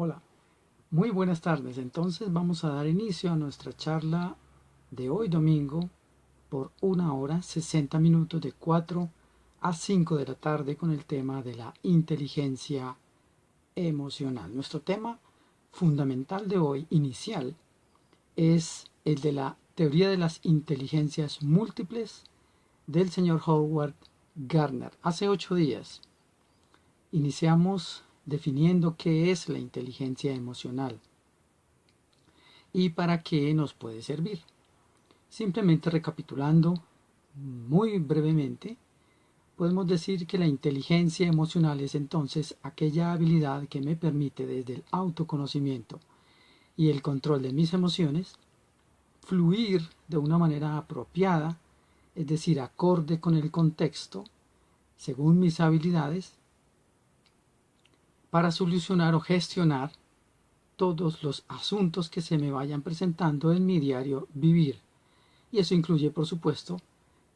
Hola, muy buenas tardes. Entonces vamos a dar inicio a nuestra charla de hoy domingo por 1 hora 60 minutos de 4 a 5 de la tarde con el tema de la inteligencia emocional. Nuestro tema fundamental de hoy, inicial, es el de la teoría de las inteligencias múltiples del señor Howard Gardner. Hace 8 días iniciamos definiendo qué es la inteligencia emocional y para qué nos puede servir. Simplemente recapitulando muy brevemente, podemos decir que la inteligencia emocional es entonces aquella habilidad que me permite desde el autoconocimiento y el control de mis emociones fluir de una manera apropiada, es decir, acorde con el contexto, según mis habilidades, para solucionar o gestionar todos los asuntos que se me vayan presentando en mi diario vivir. Y eso incluye, por supuesto,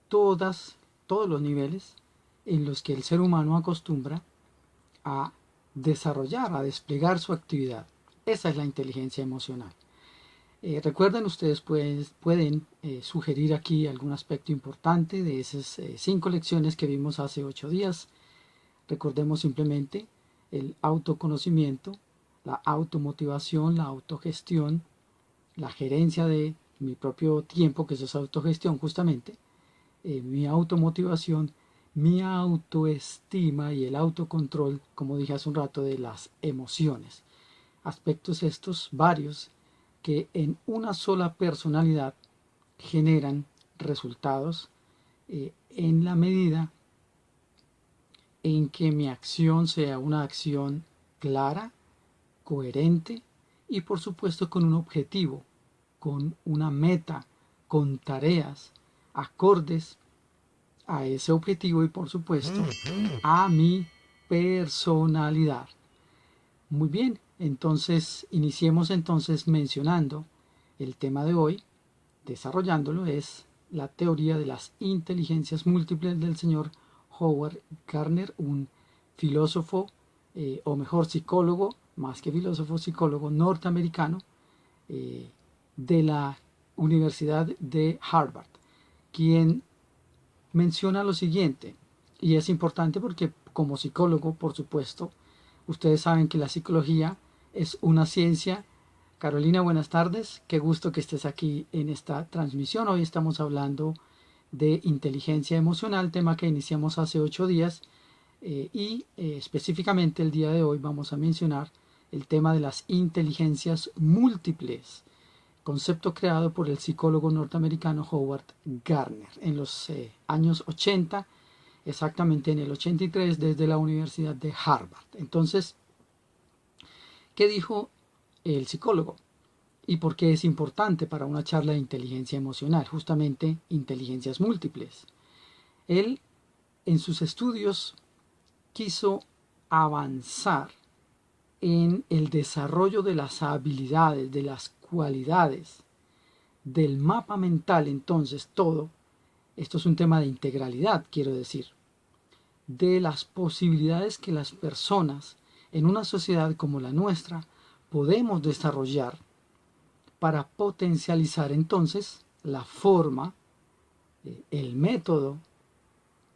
todos los niveles en los que el ser humano acostumbra a desarrollar, a desplegar su actividad. Esa es la inteligencia emocional. Recuerden, ustedes pueden sugerir aquí algún aspecto importante de esas 5 lecciones que vimos hace 8 días. Recordemos simplemente el autoconocimiento, la automotivación, la autogestión, la gerencia de mi propio tiempo, que eso es autogestión justamente, mi automotivación, mi autoestima y el autocontrol, como dije hace un rato, de las emociones. Aspectos estos varios que en una sola personalidad generan resultados en la medida en que mi acción sea una acción clara, coherente y por supuesto con un objetivo, con una meta, con tareas acordes a ese objetivo y por supuesto a mi personalidad. Muy bien, entonces iniciemos entonces mencionando el tema de hoy, desarrollándolo, es la teoría de las inteligencias múltiples del señor Howard Gardner, un filósofo, o mejor psicólogo, más que filósofo, psicólogo norteamericano, eh, de la Universidad de Harvard, quien menciona lo siguiente, y es importante porque como psicólogo, por supuesto, ustedes saben que la psicología es una ciencia. Carolina, buenas tardes, qué gusto que estés aquí en esta transmisión. Hoy estamos hablando de inteligencia emocional, tema que iniciamos hace 8 días, específicamente el día de hoy vamos a mencionar el tema de las inteligencias múltiples, concepto creado por el psicólogo norteamericano Howard Gardner en los años 80, exactamente en el 83, desde la Universidad de Harvard. Entonces, ¿qué dijo el psicólogo? ¿Y por qué es importante para una charla de inteligencia emocional? Justamente inteligencias múltiples. Él, en sus estudios, quiso avanzar en el desarrollo de las habilidades, de las cualidades, del mapa mental. Entonces todo esto es un tema de integralidad, quiero decir, de las posibilidades que las personas en una sociedad como la nuestra podemos desarrollar para potencializar entonces la forma, el método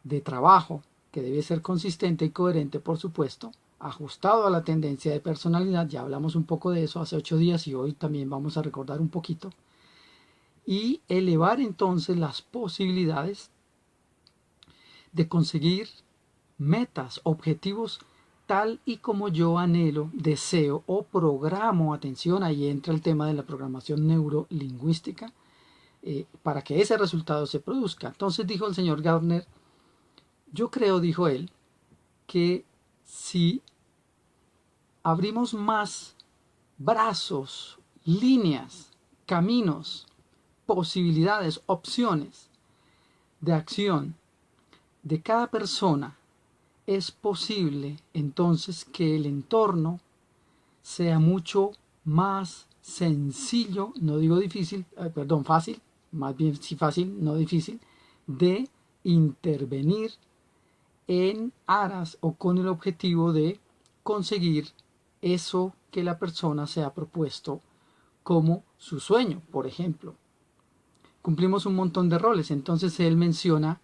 de trabajo, que debe ser consistente y coherente, por supuesto, ajustado a la tendencia de personalidad. Ya hablamos un poco de eso hace 8 días y hoy también vamos a recordar un poquito, y elevar entonces las posibilidades de conseguir metas, objetivos tal y como yo anhelo, deseo o programo. Atención, ahí entra el tema de la programación neurolingüística, para que ese resultado se produzca. Entonces dijo el señor Gardner, yo creo, dijo él, que si abrimos más brazos, líneas, caminos, posibilidades, opciones de acción de cada persona, es posible entonces que el entorno sea mucho más sencillo, no digo difícil, perdón, fácil, más bien sí fácil, no difícil, de intervenir en aras o con el objetivo de conseguir eso que la persona se ha propuesto como su sueño, por ejemplo. Cumplimos un montón de roles, entonces él menciona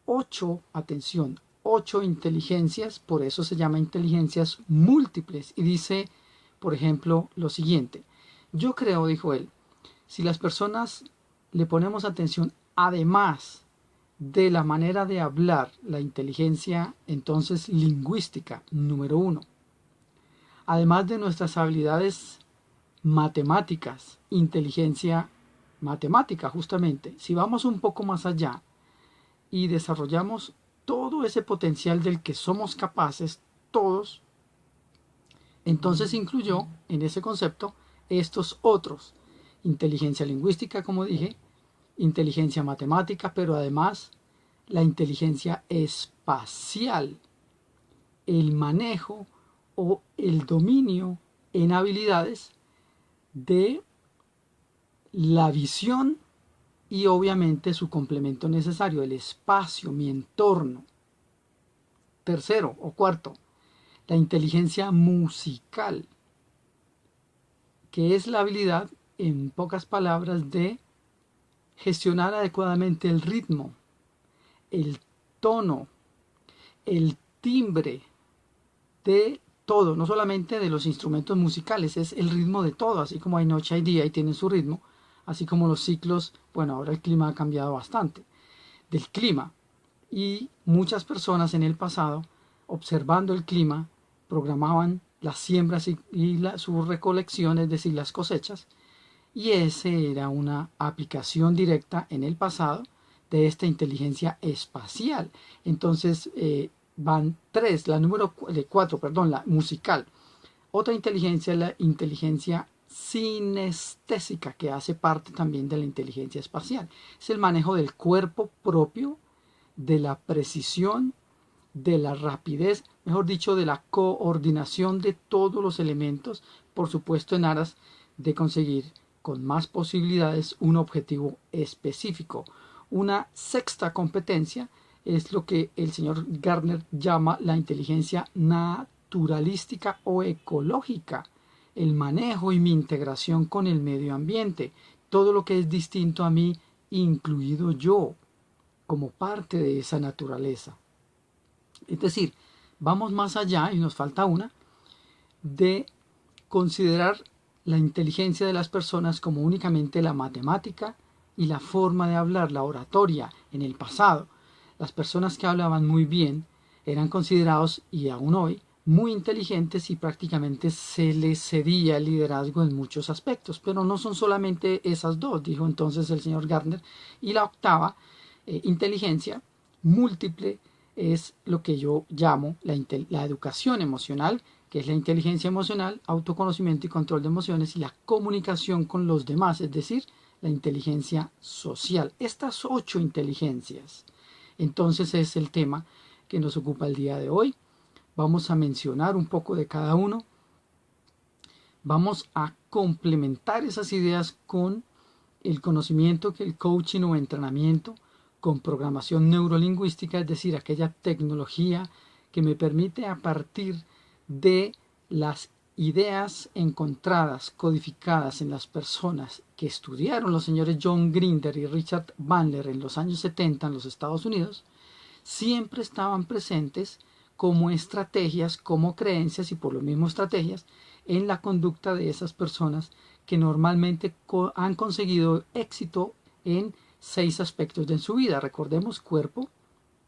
8, atención, 8 inteligencias, por eso se llama inteligencias múltiples, y dice, por ejemplo, lo siguiente: yo creo, dijo él, si las personas le ponemos atención, además de la manera de hablar, la inteligencia entonces lingüística, número 1, además de nuestras habilidades matemáticas, inteligencia matemática justamente, si vamos un poco más allá y desarrollamos todo ese potencial del que somos capaces todos, entonces incluyó en ese concepto estos otros: inteligencia lingüística, como dije, inteligencia matemática, pero además la inteligencia espacial, el manejo o el dominio en habilidades de la visión y obviamente su complemento necesario, el espacio, mi entorno. Tercero o cuarto, la inteligencia musical, que es la habilidad, en pocas palabras, de gestionar adecuadamente el ritmo, el tono, el timbre de todo, no solamente de los instrumentos musicales, es el ritmo de todo, así como hay noche, hay día y tienen su ritmo, así como los ciclos, bueno, ahora el clima ha cambiado bastante, del clima. Y muchas personas en el pasado, observando el clima, programaban las siembras y su recolección, es decir, las cosechas, y ese era una aplicación directa en el pasado de esta inteligencia espacial. Entonces van tres, la número 4, perdón, la musical. Otra inteligencia es la inteligencia sinestésica, que hace parte también de la inteligencia espacial. Es el manejo del cuerpo propio, de la precisión, de la rapidez, mejor dicho, de la coordinación de todos los elementos, por supuesto en aras de conseguir con más posibilidades un objetivo específico. Una sexta competencia es lo que el señor Gardner llama la inteligencia naturalística o ecológica, el manejo y mi integración con el medio ambiente, todo lo que es distinto a mí, incluido yo, como parte de esa naturaleza. Es decir, vamos más allá, y nos falta una, de considerar la inteligencia de las personas como únicamente la matemática y la forma de hablar, la oratoria. En el pasado, las personas que hablaban muy bien eran considerados, y aún hoy, muy inteligentes, y prácticamente se les cedía el liderazgo en muchos aspectos. Pero no son solamente esas dos, dijo entonces el señor Gardner. Y la octava, inteligencia múltiple, es lo que yo llamo la educación emocional, que es la inteligencia emocional, autoconocimiento y control de emociones, y la comunicación con los demás, es decir, la inteligencia social. Estas 8 inteligencias, entonces, es el tema que nos ocupa el día de hoy. Vamos a mencionar un poco de cada uno. Vamos a complementar esas ideas con el conocimiento que el coaching o entrenamiento con programación neurolingüística, es decir, aquella tecnología que me permite, a partir de las ideas encontradas, codificadas en las personas que estudiaron los señores John Grinder y Richard Bandler en los años 70 en los Estados Unidos, siempre estaban presentes como estrategias, como creencias y por lo mismo estrategias en la conducta de esas personas que normalmente han conseguido éxito en 6 aspectos de su vida. Recordemos: cuerpo,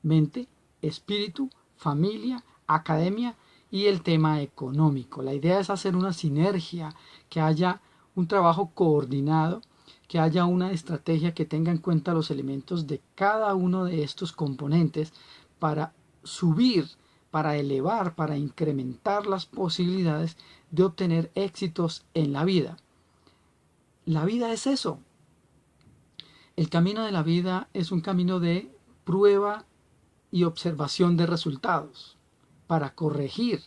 mente, espíritu, familia, academia y el tema económico. La idea es hacer una sinergia, que haya un trabajo coordinado, que haya una estrategia que tenga en cuenta los elementos de cada uno de estos componentes para subir, para elevar, para incrementar las posibilidades de obtener éxitos en la vida. La vida es eso. El camino de la vida es un camino de prueba y observación de resultados para corregir.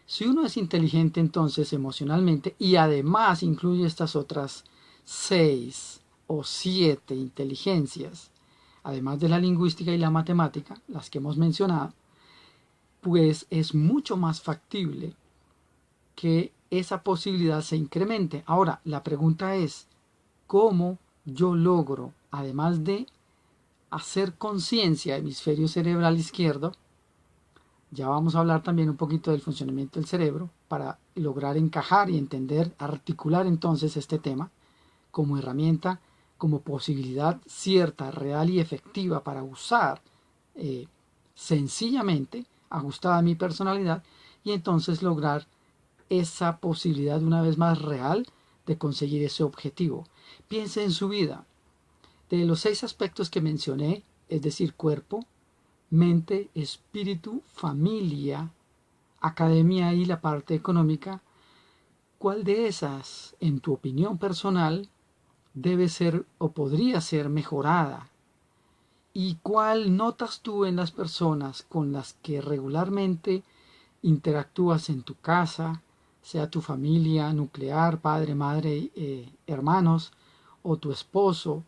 Si uno es inteligente entonces emocionalmente y además incluye estas otras 6 o 7 inteligencias, además de la lingüística y la matemática, las que hemos mencionado, pues es mucho más factible que esa posibilidad se incremente. Ahora, la pregunta es, ¿cómo yo logro, además de hacer conciencia, hemisferio cerebral izquierdo? Ya vamos a hablar también un poquito del funcionamiento del cerebro para lograr encajar y entender, articular entonces este tema como herramienta, como posibilidad cierta, real y efectiva para usar sencillamente, ajustada a mi personalidad, y entonces lograr esa posibilidad una vez más real de conseguir ese objetivo. Piense en su vida. De los 6 aspectos que mencioné, es decir, cuerpo, mente, espíritu, familia, academia y la parte económica, ¿cuál de esas, en tu opinión personal, debe ser o podría ser mejorada? ¿Y cuál notas tú en las personas con las que regularmente interactúas en tu casa, sea tu familia nuclear, padre, madre, hermanos, o tu esposo,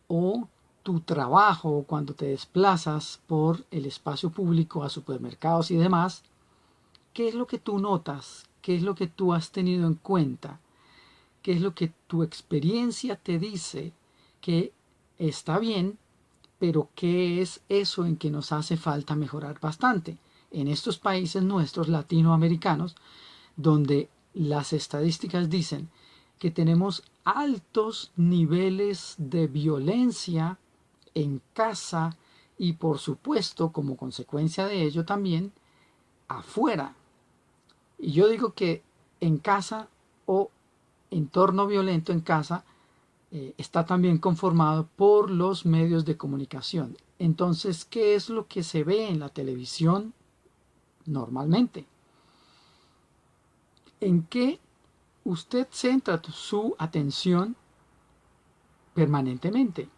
o tu trabajo cuando te desplazas por el espacio público a supermercados y demás? ¿Qué es lo que tú notas? ¿Qué es lo que tú has tenido en cuenta? ¿Qué es lo que tu experiencia te dice que está bien, pero qué es eso en que nos hace falta mejorar bastante? En estos países nuestros latinoamericanos, donde las estadísticas dicen que tenemos altos niveles de violencia en casa y por supuesto como consecuencia de ello también afuera. Y yo digo que en casa o entorno violento en casa está también conformado por los medios de comunicación. Entonces, ¿qué es lo que se ve en la televisión normalmente? ¿En qué usted centra su atención permanentemente?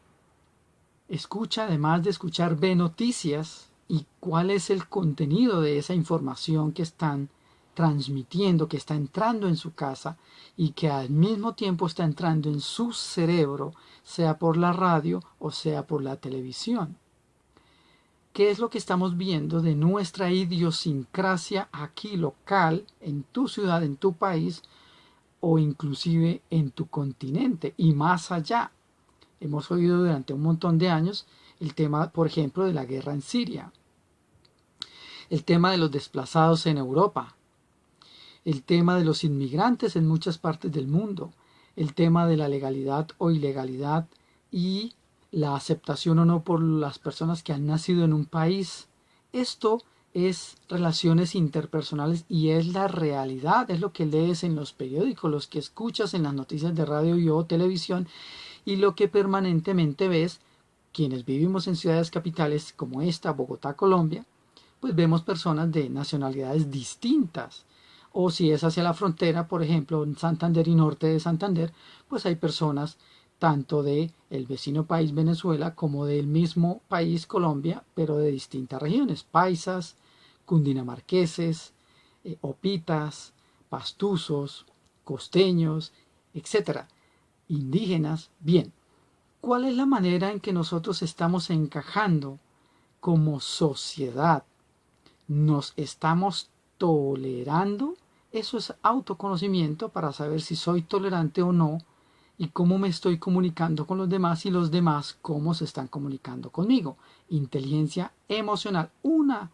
Escucha, además de escuchar, ve noticias y cuál es el contenido de esa información que están transmitiendo, que está entrando en su casa y que al mismo tiempo está entrando en su cerebro, sea por la radio o sea por la televisión. ¿Qué es lo que estamos viendo de nuestra idiosincrasia aquí local, en tu ciudad, en tu país o inclusive en tu continente y más allá? Hemos oído durante un montón de años el tema, por ejemplo, de la guerra en Siria, el tema de los desplazados en Europa, el tema de los inmigrantes en muchas partes del mundo, el tema de la legalidad o ilegalidad y la aceptación o no por las personas que han nacido en un país. Esto es relaciones interpersonales y es la realidad, es lo que lees en los periódicos, los que escuchas en las noticias de radio y o televisión y lo que permanentemente ves quienes vivimos en ciudades capitales como esta, Bogotá, Colombia, pues vemos personas de nacionalidades distintas. O si es hacia la frontera, por ejemplo, en Santander y norte de Santander, pues hay personas tanto de el vecino país Venezuela como del mismo país Colombia, pero de distintas regiones, paisas, cundinamarqueses, opitas, pastuzos, costeños, etcétera, indígenas. Bien, ¿cuál es la manera en que nosotros estamos encajando como sociedad? ¿Nos estamos tolerando? Eso es autoconocimiento para saber si soy tolerante o no y cómo me estoy comunicando con los demás y los demás cómo se están comunicando conmigo. Inteligencia emocional, una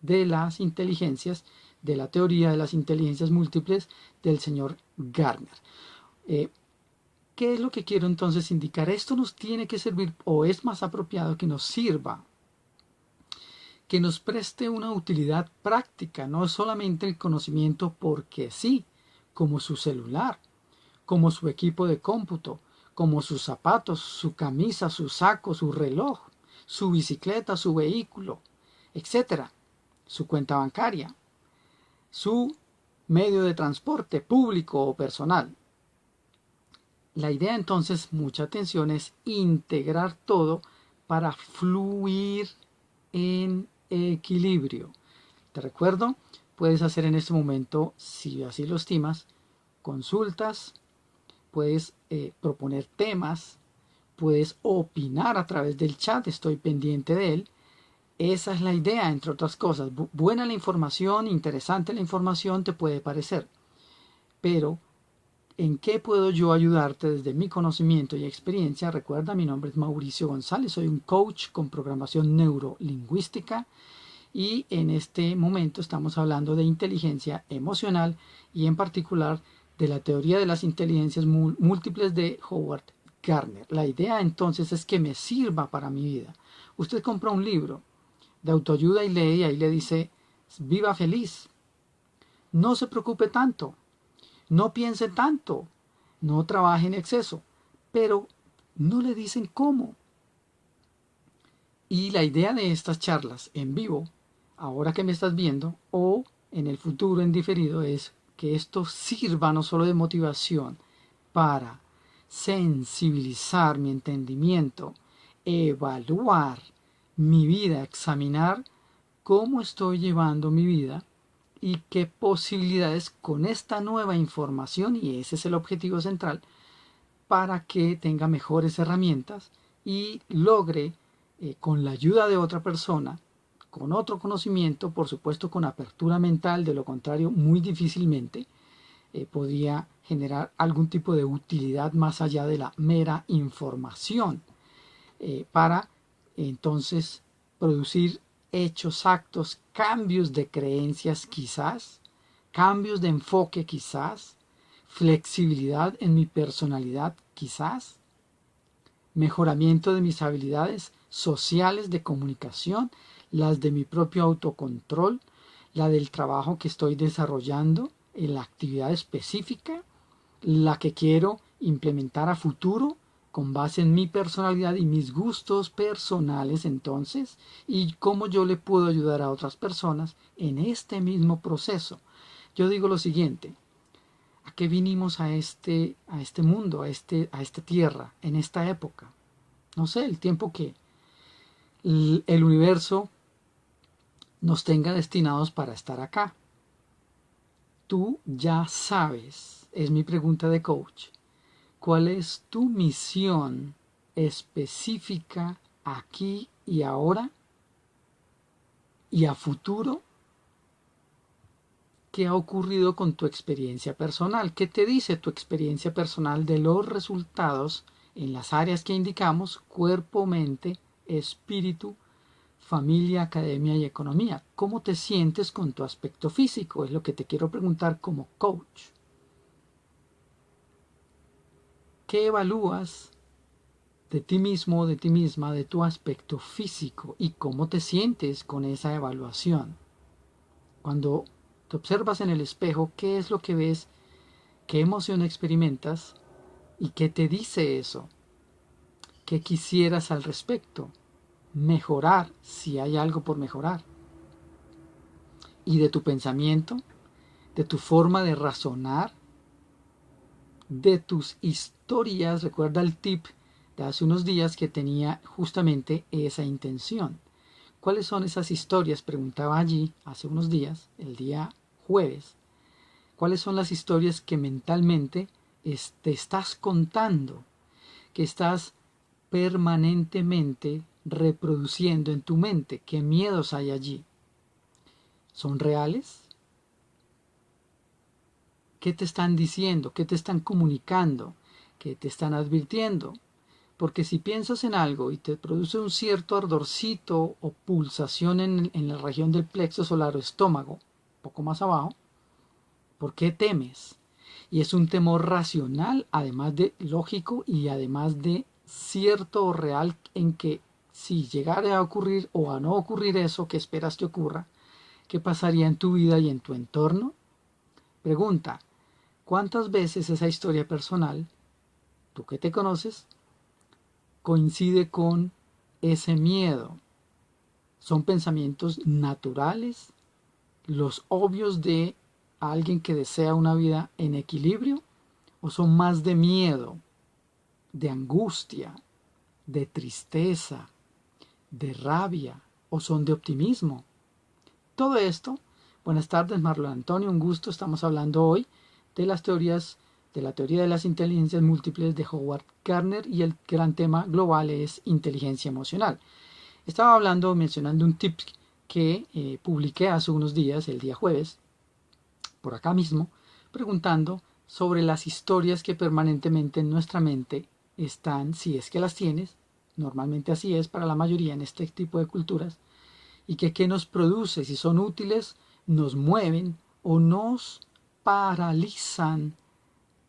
de las inteligencias de la teoría de las inteligencias múltiples del señor Gardner. ¿Qué es lo que quiero entonces indicar? Esto nos tiene que servir o es más apropiado que nos sirva, que nos preste una utilidad práctica, no solamente el conocimiento porque sí, como su celular, como su equipo de cómputo, como sus zapatos, su camisa, su saco, su reloj, su bicicleta, su vehículo, etcétera, su cuenta bancaria, su medio de transporte público o personal. La idea entonces, mucha atención, es integrar todo para fluir en equilibrio. Te recuerdo, puedes hacer en este momento, si así lo estimas, consultas, puedes proponer temas, puedes opinar a través del chat, estoy pendiente de él, Esa es la idea, entre otras cosas. Buena la información, interesante la información te puede parecer, pero ¿en qué puedo yo ayudarte desde mi conocimiento y experiencia? Recuerda, mi nombre es Mauricio González, soy un coach con programación neurolingüística y en este momento estamos hablando de inteligencia emocional y en particular de la teoría de las inteligencias múltiples de Howard Gardner. La idea entonces es que me sirva para mi vida. Usted compra un libro de autoayuda y lee y ahí le dice, viva feliz, no se preocupe tanto, no piense tanto, no trabaje en exceso, pero no le dicen cómo. Y la idea de estas charlas en vivo, ahora que me estás viendo, o en el futuro en diferido, es que esto sirva no solo de motivación para sensibilizar mi entendimiento, evaluar mi vida, examinar cómo estoy llevando mi vida y qué posibilidades con esta nueva información, y ese es el objetivo central, para que tenga mejores herramientas y logre, con la ayuda de otra persona, con otro conocimiento, por supuesto con apertura mental, de lo contrario muy difícilmente podría generar algún tipo de utilidad más allá de la mera información, para entonces producir hechos, actos, cambios de creencias quizás, cambios de enfoque quizás, flexibilidad en mi personalidad quizás, mejoramiento de mis habilidades sociales de comunicación, las de mi propio autocontrol, la del trabajo que estoy desarrollando en la actividad específica, la que quiero implementar a futuro con base en mi personalidad y mis gustos personales entonces, y cómo yo le puedo ayudar a otras personas en este mismo proceso. Yo digo lo siguiente, ¿a qué vinimos a este mundo, a esta tierra, en esta época? No sé, el tiempo que el universo nos tenga destinados para estar acá. Tú ya sabes, es mi pregunta de coach, ¿cuál es tu misión específica aquí y ahora y a futuro? ¿Qué ha ocurrido con tu experiencia personal? ¿Qué te dice tu experiencia personal de los resultados en las áreas que indicamos: cuerpo, mente, espíritu, familia, academia y economía? ¿Cómo te sientes con tu aspecto físico? Es lo que te quiero preguntar como coach. ¿Qué evalúas de ti mismo, de ti misma, de tu aspecto físico y cómo te sientes con esa evaluación? Cuando te observas en el espejo, ¿qué es lo que ves? ¿Qué emoción experimentas? ¿Y qué te dice eso? ¿Qué quisieras al respecto? Mejorar, si hay algo por mejorar. Y de tu pensamiento, de tu forma de razonar, de tus historias. Recuerda el tip de hace unos días que tenía justamente esa intención. ¿Cuáles son esas historias? Preguntaba allí hace unos días, el día jueves. ¿Cuáles son las historias que mentalmente te estás contando, que estás permanentemente reproduciendo en tu mente? ¿Qué miedos hay allí? ¿Son reales? ¿Qué te están diciendo? ¿Qué te están comunicando? ¿Qué te están advirtiendo? Porque si piensas en algo y te produce un cierto ardorcito o pulsación en la región del plexo solar o estómago, un poco más abajo, ¿por qué temes? Y es un temor racional, además de lógico y además de cierto o real, en que si llegara a ocurrir o a no ocurrir eso que esperas que ocurra, ¿qué pasaría en tu vida y en tu entorno? Pregunta, ¿cuántas veces esa historia personal, tú que te conoces, coincide con ese miedo? ¿Son pensamientos naturales, los obvios de alguien que desea una vida en equilibrio? ¿O son más de miedo, de angustia, de tristeza, de rabia? ¿O son de optimismo? Todo esto. Buenas tardes, Marlon Antonio, un gusto. Estamos hablando hoy de las teorías, de la teoría de las inteligencias múltiples de Howard Gardner, y el gran tema global es inteligencia emocional. Estaba hablando, mencionando un tip que publiqué hace unos días, el día jueves, por acá mismo, preguntando sobre las historias que permanentemente en nuestra mente están, si es que las tienes, normalmente así es para la mayoría en este tipo de culturas, y que qué nos produce, si son útiles, nos mueven o nos paralizan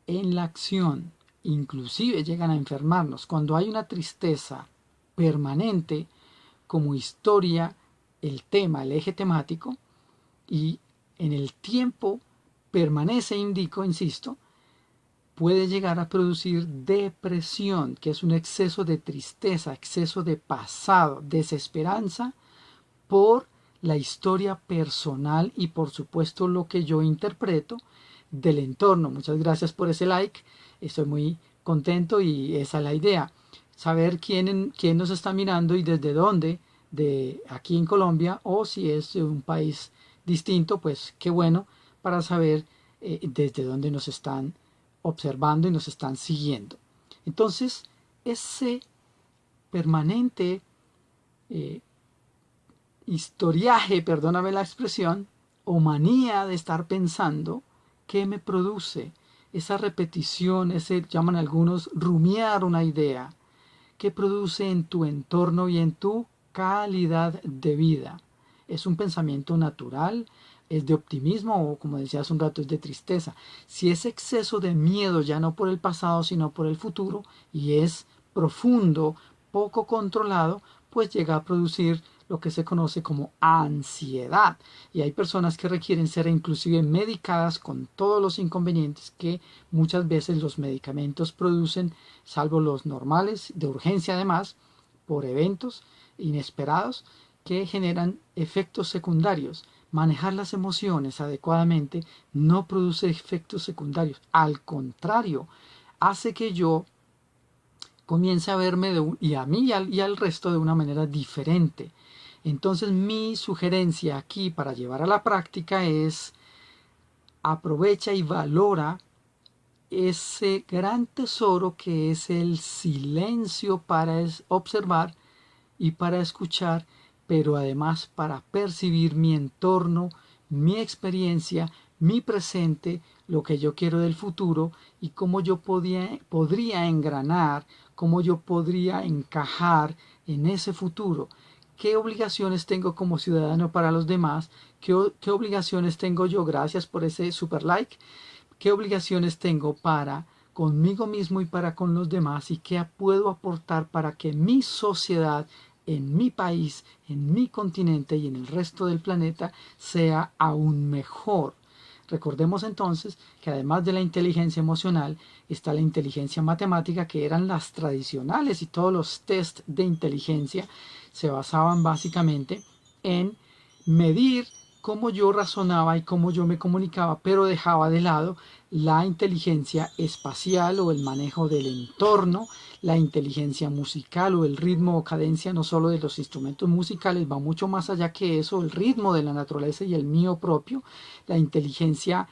en la acción, inclusive llegan a enfermarnos. Cuando hay una tristeza permanente como historia, el tema, el eje temático, y en el tiempo permanece, indico, insisto, puede llegar a producir depresión, que es un exceso de tristeza, exceso de pasado, desesperanza por la historia personal y por supuesto lo que yo interpreto del entorno. Muchas gracias por ese like, estoy muy contento y esa es la idea, saber quién nos está mirando y desde dónde, de aquí en Colombia, o si es de un país distinto, pues qué bueno para saber desde dónde nos están observando y nos están siguiendo. Entonces, ese permanente eh, historiaje, perdóname la expresión, o manía de estar pensando, ¿qué me produce? Esa repetición, ese, llaman algunos, rumiar una idea, ¿qué produce en tu entorno y en tu calidad de vida? ¿Es un pensamiento natural? ¿Es de optimismo o, como decía hace un rato, es de tristeza? Si es exceso de miedo, ya no por el pasado, sino por el futuro, y es profundo, poco controlado, pues llega a producir lo que se conoce como ansiedad. Y hay personas que requieren ser inclusive medicadas con todos los inconvenientes que muchas veces los medicamentos producen, salvo los normales, de urgencia además, por eventos inesperados que generan efectos secundarios. Manejar las emociones adecuadamente no produce efectos secundarios. Al contrario, hace que yo comience a verme y a mí y al resto de una manera diferente. Entonces mi sugerencia aquí para llevar a la práctica es aprovecha y valora ese gran tesoro que es el silencio para observar y para escuchar, pero además para percibir mi entorno, mi experiencia, mi presente, lo que yo quiero del futuro y cómo yo podría engranar, cómo yo podría encajar en ese futuro. ¿Qué obligaciones tengo como ciudadano para los demás? ¿Qué obligaciones tengo yo? Gracias por ese super like. ¿Qué obligaciones tengo para conmigo mismo y para con los demás? ¿Y qué puedo aportar para que mi sociedad, en mi país, en mi continente y en el resto del planeta sea aún mejor? Recordemos entonces que además de la inteligencia emocional está la inteligencia matemática, que eran las tradicionales, y todos los test de inteligencia se basaban básicamente en medir cómo yo razonaba y cómo yo me comunicaba, pero dejaba de lado la inteligencia espacial o el manejo del entorno, la inteligencia musical o el ritmo o cadencia no solo de los instrumentos musicales, va mucho más allá que eso, el ritmo de la naturaleza y el mío propio, la inteligencia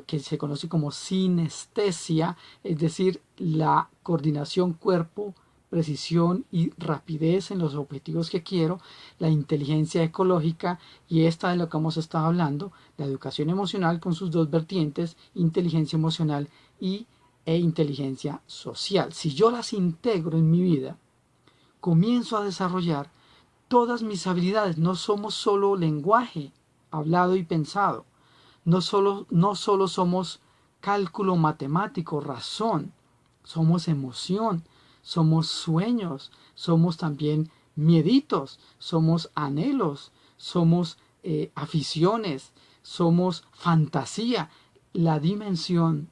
que se conoce como sinestesia, es decir, la coordinación cuerpo, precisión y rapidez en los objetivos que quiero, la inteligencia ecológica, y esta de lo que hemos estado hablando, la educación emocional con sus dos vertientes, inteligencia emocional e inteligencia social. Si yo las integro en mi vida, comienzo a desarrollar todas mis habilidades. No somos solo lenguaje hablado y pensado, no solo somos cálculo matemático, razón, somos emoción, somos sueños, somos también mieditos, somos anhelos, somos aficiones, somos fantasía, la dimensión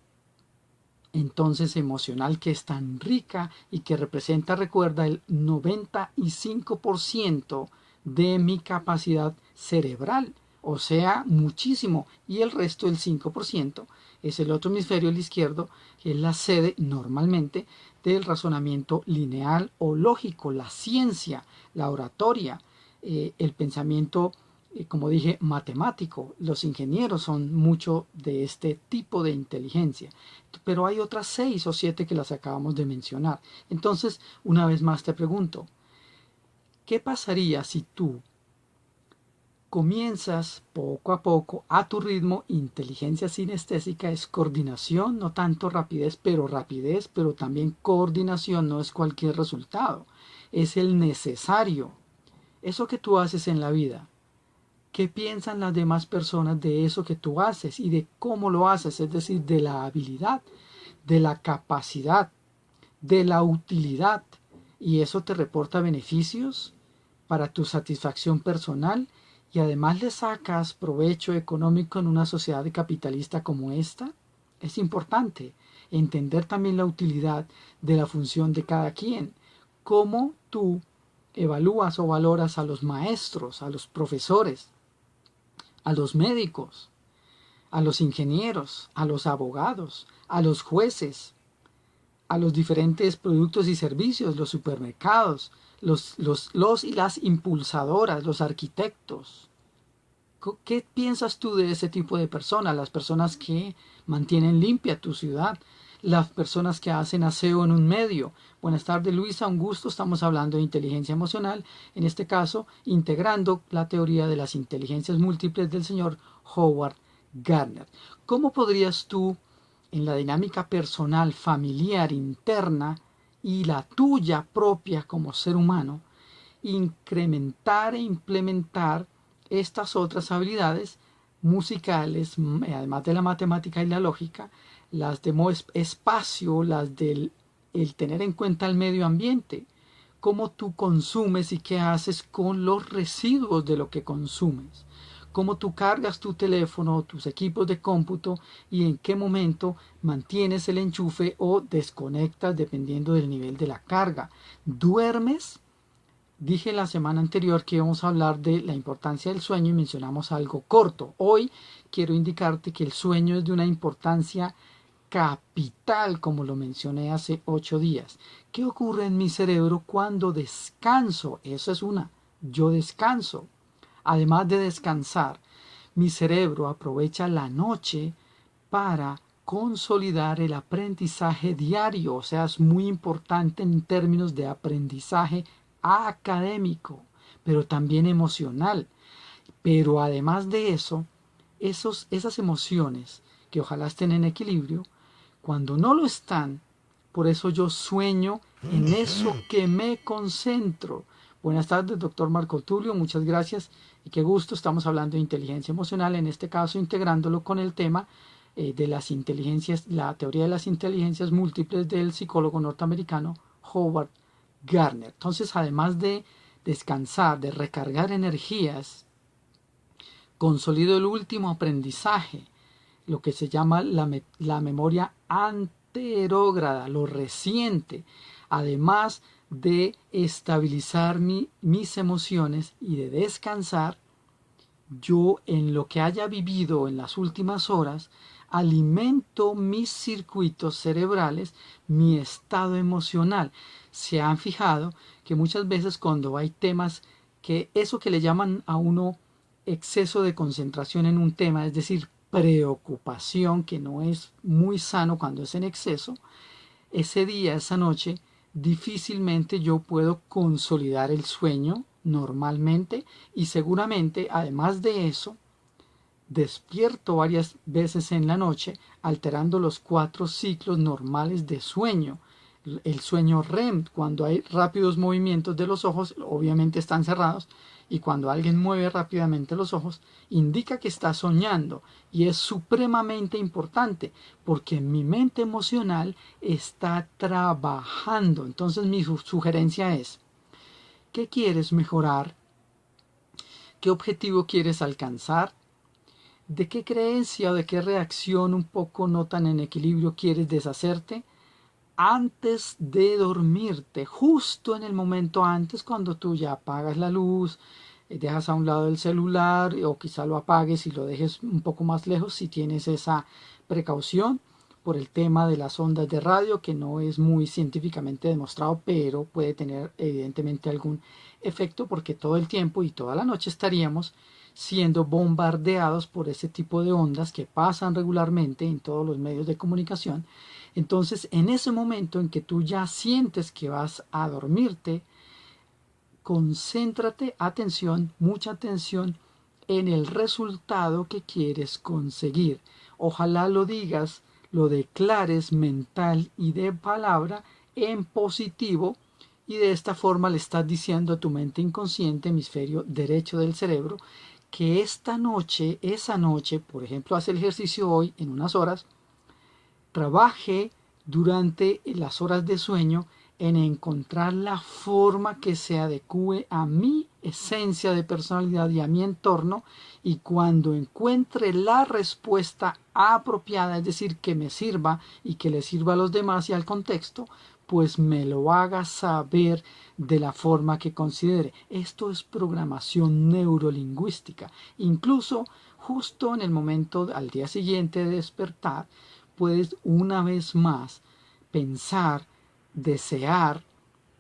entonces emocional que es tan rica y que representa, recuerda, el 95% de mi capacidad cerebral, o sea, muchísimo, y el resto, el 5%, es el otro hemisferio, el izquierdo, que es la sede normalmente del razonamiento lineal o lógico, la ciencia, la oratoria, el pensamiento, como dije, matemático. Los ingenieros son mucho de este tipo de inteligencia, pero hay otras 6 o 7 que las acabamos de mencionar. Entonces, una vez más te pregunto, ¿Qué pasaría si tú comienzas poco a poco a tu ritmo? Inteligencia sinestésica es coordinación, no tanto rapidez, pero también coordinación. No es cualquier resultado, es el necesario. Eso que tú haces en la vida, ¿qué piensan las demás personas de eso que tú haces y de cómo lo haces? Es decir, de la habilidad, de la capacidad, de la utilidad. Y eso te reporta beneficios para tu satisfacción personal, y además le sacas provecho económico en una sociedad capitalista como esta. Es importante entender también la utilidad de la función de cada quien. Cómo tú evalúas o valoras a los maestros, a los profesores, a los médicos, a los ingenieros, a los abogados, a los jueces, a los diferentes productos y servicios, los supermercados, los y las impulsadoras, los arquitectos. ¿Qué piensas tú de ese tipo de personas? Las personas que mantienen limpia tu ciudad, las personas que hacen aseo en un medio. Buenas tardes, Luisa, un gusto. Estamos hablando de inteligencia emocional, en este caso integrando la teoría de las inteligencias múltiples del señor Howard Gardner. ¿Cómo podrías tú, en la dinámica personal, familiar, interna y la tuya propia como ser humano, incrementar e implementar estas otras habilidades musicales, además de la matemática y la lógica, las de espacio, las del el tener en cuenta el medio ambiente, cómo tú consumes y qué haces con los residuos de lo que consumes, cómo tú cargas tu teléfono, tus equipos de cómputo, y en qué momento mantienes el enchufe o desconectas dependiendo del nivel de la carga. ¿Duermes? Dije la semana anterior que íbamos a hablar de la importancia del sueño y mencionamos algo corto. Hoy quiero indicarte que el sueño es de una importancia capital, como lo mencioné hace 8 días. ¿Qué ocurre en mi cerebro cuando descanso? Eso es una. Yo descanso. Además de descansar, mi cerebro aprovecha la noche para consolidar el aprendizaje diario. O sea, es muy importante en términos de aprendizaje académico, pero también emocional. Pero además de eso, esas emociones que ojalá estén en equilibrio, cuando no lo están, por eso yo sueño en eso que me concentro. Buenas tardes, doctor Marco Tulio, muchas gracias y qué gusto. Estamos hablando de inteligencia emocional, en este caso integrándolo con el tema de las inteligencias, la teoría de las inteligencias múltiples del psicólogo norteamericano Howard Gardner. Entonces, además de descansar, de recargar energías, consolido el último aprendizaje, lo que se llama la memoria anterógrada, lo reciente, además de estabilizar mis emociones y de descansar. Yo, en lo que haya vivido en las últimas horas, alimento mis circuitos cerebrales, mi estado emocional. Se han fijado que muchas veces cuando hay temas, que eso que le llaman a uno exceso de concentración en un tema, es decir, preocupación, que no es muy sano cuando es en exceso, ese día, esa noche, difícilmente yo puedo consolidar el sueño normalmente, y seguramente, además de eso, despierto varias veces en la noche, alterando los 4 ciclos normales de sueño. El sueño REM, cuando hay rápidos movimientos de los ojos, obviamente están cerrados, y cuando alguien mueve rápidamente los ojos, indica que está soñando, y es supremamente importante porque mi mente emocional está trabajando. Entonces mi sugerencia es: ¿qué quieres mejorar? ¿Qué objetivo quieres alcanzar? ¿De qué creencia o de qué reacción un poco no tan en equilibrio quieres deshacerte? Antes de dormirte, justo en el momento antes, cuando tú ya apagas la luz, dejas a un lado el celular, o quizá lo apagues y lo dejes un poco más lejos si tienes esa precaución por el tema de las ondas de radio, que no es muy científicamente demostrado, pero puede tener evidentemente algún efecto, porque todo el tiempo y toda la noche estaríamos siendo bombardeados por ese tipo de ondas que pasan regularmente en todos los medios de comunicación. Entonces, en ese momento en que tú ya sientes que vas a dormirte, concéntrate, atención, mucha atención en el resultado que quieres conseguir. Ojalá lo digas, lo declares mental y de palabra en positivo, y de esta forma le estás diciendo a tu mente inconsciente, hemisferio derecho del cerebro, que esta noche, esa noche, por ejemplo, haz el ejercicio hoy en unas horas, trabaje durante las horas de sueño en encontrar la forma que se adecue a mi esencia de personalidad y a mi entorno, y cuando encuentre la respuesta apropiada, es decir, que me sirva y que le sirva a los demás y al contexto, pues me lo haga saber de la forma que considere. Esto es programación neurolingüística. Incluso justo en el momento al día siguiente de despertar, puedes una vez más pensar, desear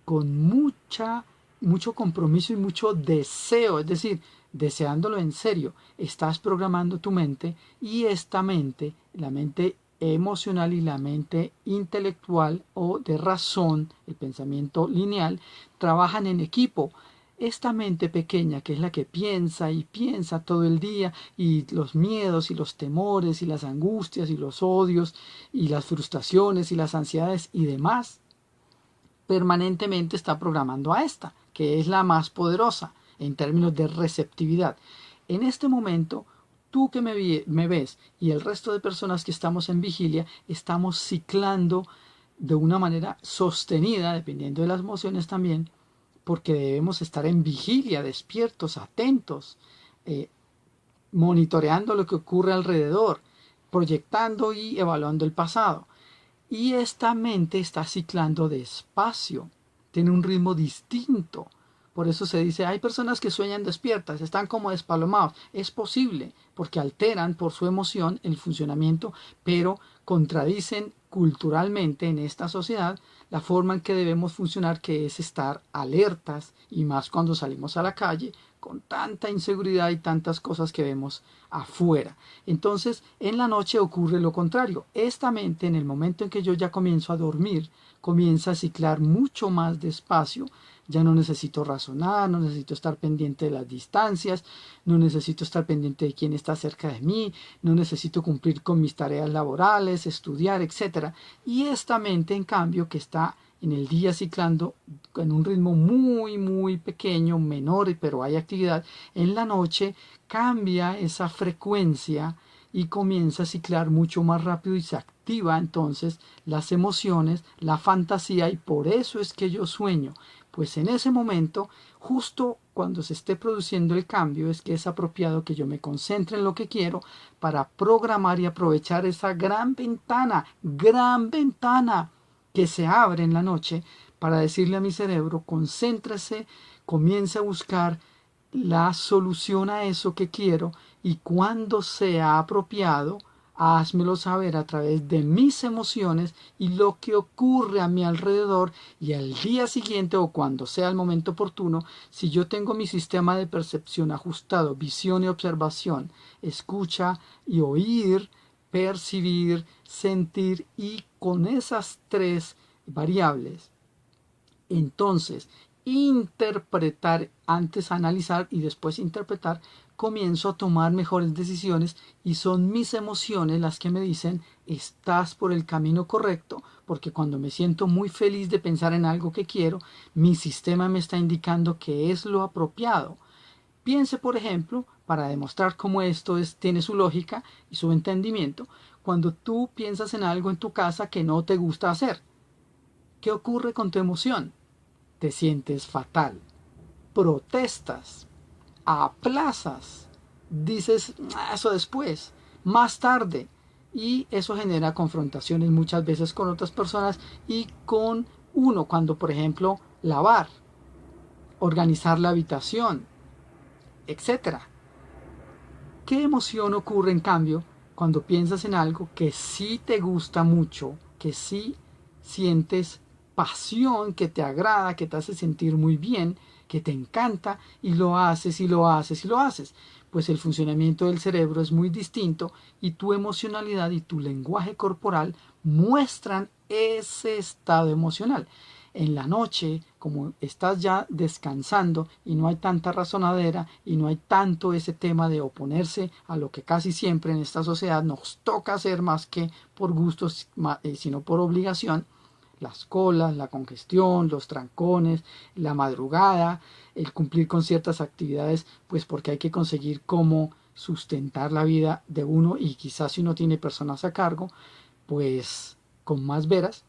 con mucho compromiso y mucho deseo, es decir, deseándolo en serio. Estás programando tu mente, y esta mente, la mente emocional y la mente intelectual o de razón, el pensamiento lineal, trabajan en equipo. Esta mente pequeña, que es la que piensa y piensa todo el día, y los miedos y los temores y las angustias y los odios y las frustraciones y las ansiedades y demás, permanentemente está programando a esta, que es la más poderosa en términos de receptividad. En este momento, tú que me ves y el resto de personas que estamos en vigilia, estamos ciclando de una manera sostenida, dependiendo de las emociones también, porque debemos estar en vigilia, despiertos, atentos, monitoreando lo que ocurre alrededor, proyectando y evaluando el pasado. Y esta mente está ciclando despacio, tiene un ritmo distinto. Por eso se dice, hay personas que sueñan despiertas, están como despalomados. Es posible, porque alteran por su emoción el funcionamiento, pero contradicen culturalmente en esta sociedad la forma en que debemos funcionar, que es estar alertas, y más cuando salimos a la calle con tanta inseguridad y tantas cosas que vemos afuera. Entonces, en la noche ocurre lo contrario. Esta mente, en el momento en que yo ya comienzo a dormir, comienza a ciclar mucho más despacio. Ya no necesito razonar, no necesito estar pendiente de las distancias, no necesito estar pendiente de quién está cerca de mí, no necesito cumplir con mis tareas laborales, estudiar, etc. Y esta mente, en cambio, que está en el día ciclando en un ritmo muy pequeño, menor, pero hay actividad, en la noche cambia esa frecuencia y comienza a ciclar mucho más rápido, y se activa entonces las emociones, la fantasía, y por eso es que yo sueño. Pues en ese momento, justo cuando se esté produciendo el cambio, es que es apropiado que yo me concentre en lo que quiero para programar y aprovechar esa gran ventana que se abre en la noche, para decirle a mi cerebro, concéntrese, comience a buscar la solución a eso que quiero, y cuando sea apropiado, házmelo saber a través de mis emociones y lo que ocurre a mi alrededor, y al día siguiente o cuando sea el momento oportuno, si yo tengo mi sistema de percepción ajustado, visión y observación, escucha y oír, percibir, sentir, y con esas tres variables, entonces interpretar, antes analizar y después interpretar, comienzo a tomar mejores decisiones, y son mis emociones las que me dicen, estás por el camino correcto, porque cuando me siento muy feliz de pensar en algo que quiero, mi sistema me está indicando que es lo apropiado. Piense, por ejemplo, para demostrar cómo esto tiene su lógica y su entendimiento, cuando tú piensas en algo en tu casa que no te gusta hacer. ¿Qué ocurre con tu emoción? Te sientes fatal, protestas, aplazas, dices eso después, más tarde, y eso genera confrontaciones muchas veces con otras personas y con uno, cuando por ejemplo lavar, organizar la habitación, etcétera. ¿Qué emoción ocurre en cambio cuando piensas en algo que sí te gusta mucho, que sí sientes pasión, que te agrada, que te hace sentir muy bien, que te encanta, y lo haces y lo haces y lo haces? Pues el funcionamiento del cerebro es muy distinto, y tu emocionalidad y tu lenguaje corporal muestran ese estado emocional. En la noche, como estás ya descansando y no hay tanta razonadera y no hay tanto ese tema de oponerse a lo que casi siempre en esta sociedad nos toca hacer más que por gustos, sino por obligación, las colas, la congestión, los trancones, la madrugada, el cumplir con ciertas actividades, pues porque hay que conseguir cómo sustentar la vida de uno y quizás si uno tiene personas a cargo, pues con más veras.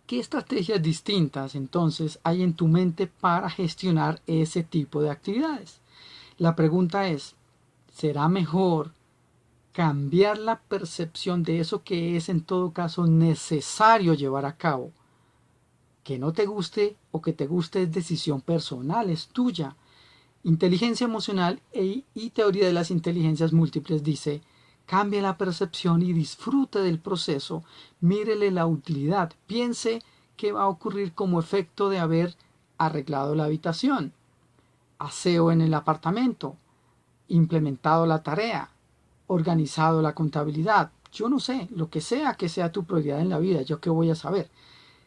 ¿Qué estrategias distintas entonces hay en tu mente para gestionar ese tipo de actividades? La pregunta es, ¿será mejor cambiar la percepción de eso que es en todo caso necesario llevar a cabo? Que no te guste o que te guste es decisión personal, es tuya. Inteligencia emocional y teoría de las inteligencias múltiples dice, cambie la percepción y disfrute del proceso, mírele la utilidad, piense qué va a ocurrir como efecto de haber arreglado la habitación, aseo en el apartamento, implementado la tarea, organizado la contabilidad. Yo no sé, lo que sea tu prioridad en la vida, yo qué voy a saber.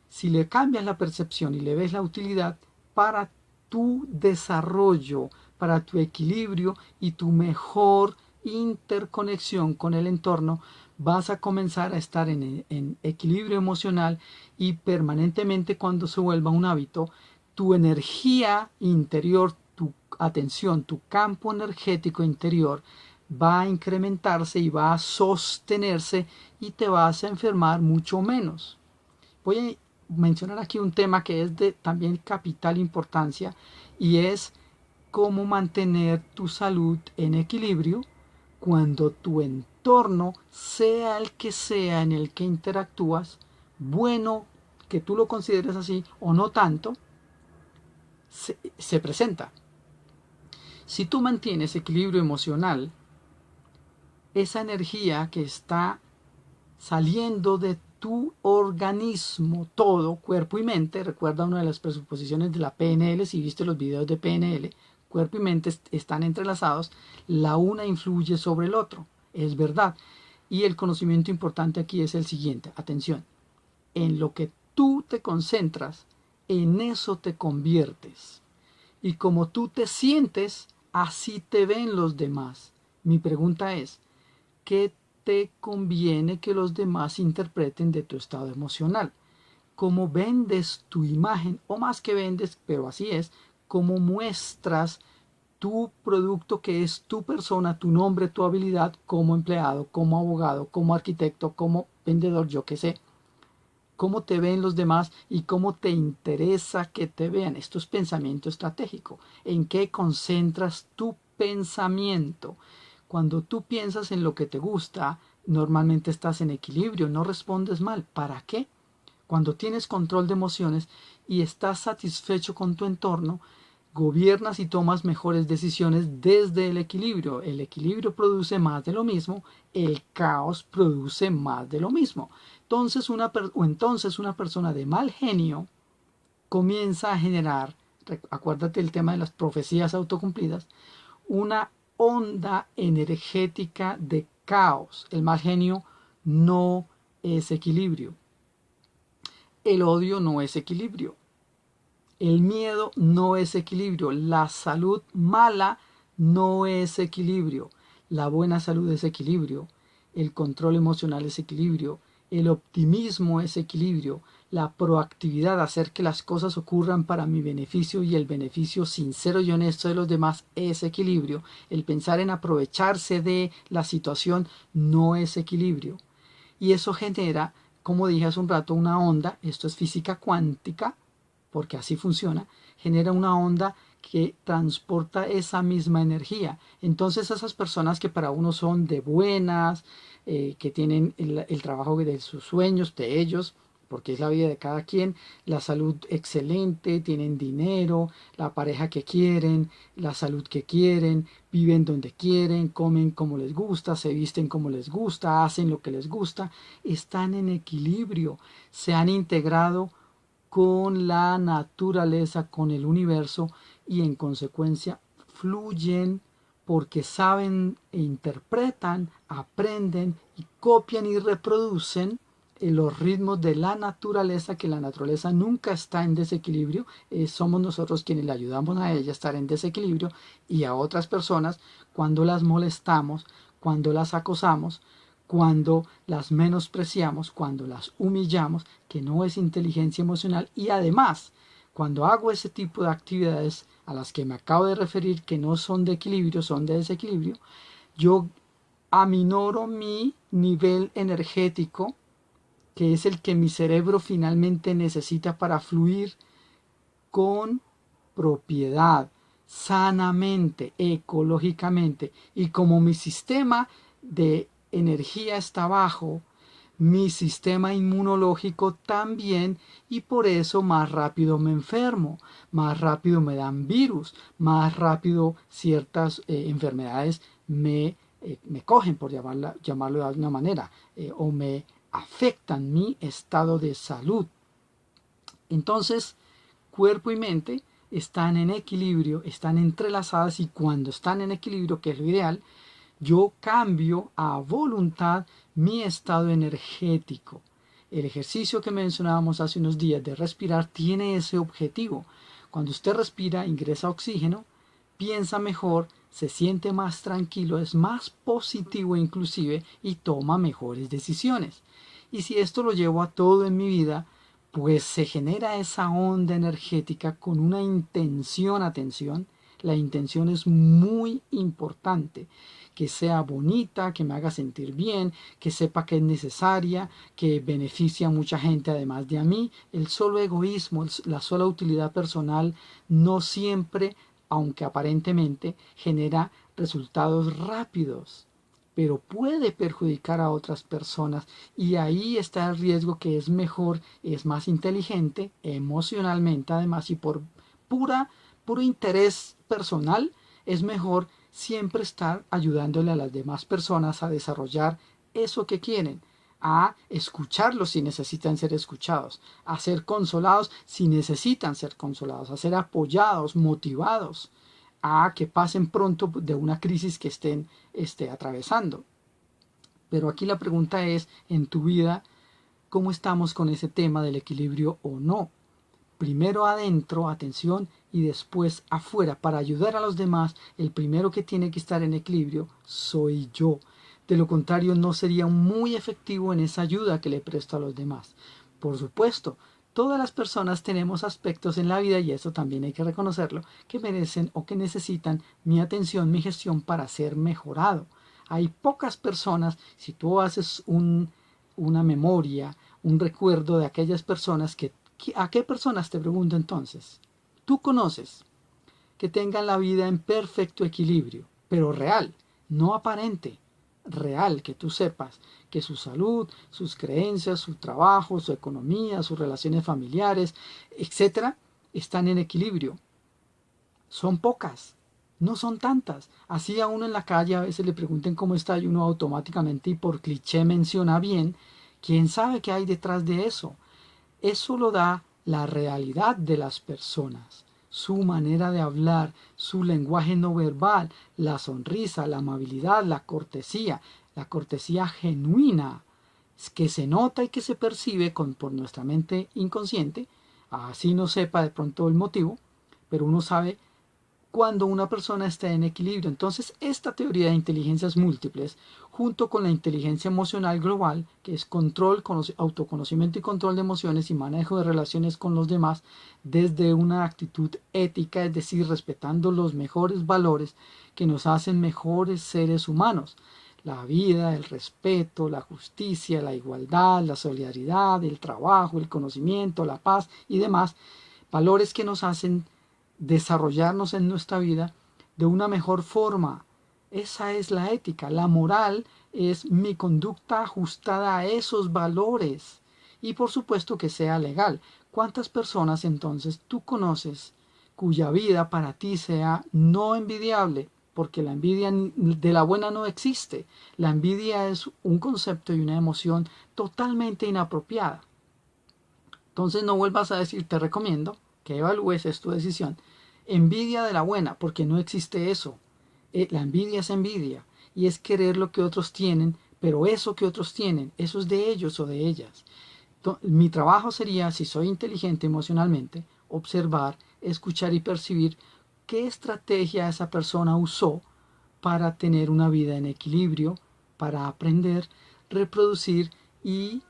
Si le cambias la percepción y le ves la utilidad para tu desarrollo, para tu equilibrio y tu mejor interconexión con el entorno, vas a comenzar a estar en equilibrio emocional y permanentemente cuando se vuelva un hábito, tu energía interior, tu atención, tu campo energético interior va a incrementarse y va a sostenerse y te vas a enfermar mucho menos. Voy a mencionar aquí un tema que es de también capital importancia y es cómo mantener tu salud en equilibrio cuando tu entorno, sea el que sea en el que interactúas, bueno, que tú lo consideres así o no tanto, se presenta. Si tú mantienes equilibrio emocional, esa energía que está saliendo de tu organismo, todo, cuerpo y mente, recuerda una de las presuposiciones de la PNL, si viste los videos de PNL, cuerpo y mente están entrelazados, la una influye sobre el otro, es verdad. Y el conocimiento importante aquí es el siguiente, atención, en lo que tú te concentras, en eso te conviertes. Y como tú te sientes, así te ven los demás. Mi pregunta es, ¿qué te conviene que los demás interpreten de tu estado emocional? ¿Cómo vendes tu imagen? O más que vendes, pero así es, cómo muestras tu producto que es tu persona, tu nombre, tu habilidad como empleado, como abogado, como arquitecto, como vendedor, yo qué sé. Cómo te ven los demás y cómo te interesa que te vean. Esto es pensamiento estratégico. ¿En qué concentras tu pensamiento? Cuando tú piensas en lo que te gusta, normalmente estás en equilibrio, no respondes mal. ¿Para qué? Cuando tienes control de emociones y estás satisfecho con tu entorno, gobiernas y tomas mejores decisiones desde el equilibrio. El equilibrio produce más de lo mismo, el caos produce más de lo mismo. Entonces una persona de mal genio comienza a generar, acuérdate el tema de las profecías autocumplidas, una onda energética de caos. El mal genio no es equilibrio. El odio no es equilibrio. El miedo no es equilibrio. La salud mala no es equilibrio. La buena salud es equilibrio. El control emocional es equilibrio. El optimismo es equilibrio. La proactividad, hacer que las cosas ocurran para mi beneficio y el beneficio sincero y honesto de los demás es equilibrio. El pensar en aprovecharse de la situación no es equilibrio. Y eso genera, como dije hace un rato, una onda, esto es física cuántica, porque así funciona, genera una onda que transporta esa misma energía. Entonces esas personas que para uno son de buenas, que tienen el trabajo de sus sueños, de ellos, porque es la vida de cada quien, la salud excelente, tienen dinero, la pareja que quieren, la salud que quieren, viven donde quieren, comen como les gusta, se visten como les gusta, hacen lo que les gusta, están en equilibrio, se han integrado con la naturaleza, con el universo y en consecuencia fluyen porque saben e interpretan, aprenden y copian y reproducen los ritmos de la naturaleza, que la naturaleza nunca está en desequilibrio, somos nosotros quienes le ayudamos a ella a estar en desequilibrio, y a otras personas cuando las molestamos, cuando las acosamos, cuando las menospreciamos, cuando las humillamos, que no es inteligencia emocional. Y además, cuando hago ese tipo de actividades a las que me acabo de referir, que no son de equilibrio, son de desequilibrio, yo aminoro mi nivel energético, que es el que mi cerebro finalmente necesita para fluir con propiedad, sanamente, ecológicamente. Y como mi sistema de energía está bajo, mi sistema inmunológico también, y por eso más rápido me enfermo, más rápido me dan virus, más rápido ciertas enfermedades me cogen, por llamarlo de alguna manera, o me afectan mi estado de salud. Entonces, cuerpo y mente están en equilibrio, están entrelazadas, y cuando están en equilibrio, que es lo ideal, yo cambio a voluntad mi estado energético. El ejercicio que mencionábamos hace unos días de respirar tiene ese objetivo. Cuando usted respira, ingresa oxígeno, piensa mejor, se siente más tranquilo, es más positivo inclusive, y toma mejores decisiones. Y si esto lo llevo a todo en mi vida, pues se genera esa onda energética con una intención. Atención, la intención es muy importante, que sea bonita, que me haga sentir bien, que sepa que es necesaria, que beneficia a mucha gente además de a mí. El solo egoísmo, la sola utilidad personal no siempre, aunque aparentemente, genera resultados rápidos, pero puede perjudicar a otras personas, y ahí está el riesgo, que es mejor, es más inteligente emocionalmente además, y por puro interés personal, es mejor siempre estar ayudándole a las demás personas a desarrollar eso que quieren, a escucharlos si necesitan ser escuchados, a ser consolados si necesitan ser consolados, a ser apoyados, motivados, a que pasen pronto de una crisis que estén atravesando. Pero aquí la pregunta es, en tu vida, ¿cómo estamos con ese tema del equilibrio o no? Primero adentro, atención, y después afuera. Para ayudar a los demás, el primero que tiene que estar en equilibrio soy yo. De lo contrario, no sería muy efectivo en esa ayuda que le presto a los demás. Por supuesto, todas las personas tenemos aspectos en la vida, y eso también hay que reconocerlo, que merecen o que necesitan mi atención, mi gestión, para ser mejorado. Hay pocas personas, si tú haces una memoria, un recuerdo de aquellas personas ¿a qué personas, te pregunto entonces, tú conoces que tengan la vida en perfecto equilibrio, pero real, no aparente, real, que tú sepas que su salud, sus creencias, su trabajo, su economía, sus relaciones familiares, etcétera, están en equilibrio? Son pocas, no son tantas. Así a uno en la calle a veces le pregunten cómo está, y uno automáticamente y por cliché menciona bien. ¿Quién sabe qué hay detrás de eso? Eso lo da la realidad de las personas, su manera de hablar, su lenguaje no verbal, la sonrisa, la amabilidad, la cortesía genuina, que se nota y que se percibe por nuestra mente inconsciente. Así no sepa de pronto el motivo, pero uno sabe cuando una persona está en equilibrio. Entonces, esta teoría de inteligencias múltiples, junto con la inteligencia emocional global, que es control, autoconocimiento y control de emociones y manejo de relaciones con los demás desde una actitud ética, es decir, respetando los mejores valores que nos hacen mejores seres humanos: la vida, el respeto, la justicia, la igualdad, la solidaridad, el trabajo, el conocimiento, la paz y demás, valores que nos hacen desarrollarnos en nuestra vida de una mejor forma. Esa es la ética. La moral es mi conducta ajustada a esos valores, y por supuesto que sea legal. ¿Cuántas personas entonces tú conoces cuya vida para ti sea no envidiable? Porque la envidia de la buena no existe. La envidia es un concepto y una emoción totalmente inapropiada. Entonces no vuelvas a decir, te recomiendo que evalúes, es tu decisión, envidia de la buena, porque no existe eso. La envidia es envidia, y es querer lo que otros tienen pero eso que otros tienen, eso es de ellos o de ellas. Mi trabajo sería, si soy inteligente emocionalmente, observar, escuchar y percibir qué estrategia esa persona usó para tener una vida en equilibrio, para aprender, reproducir y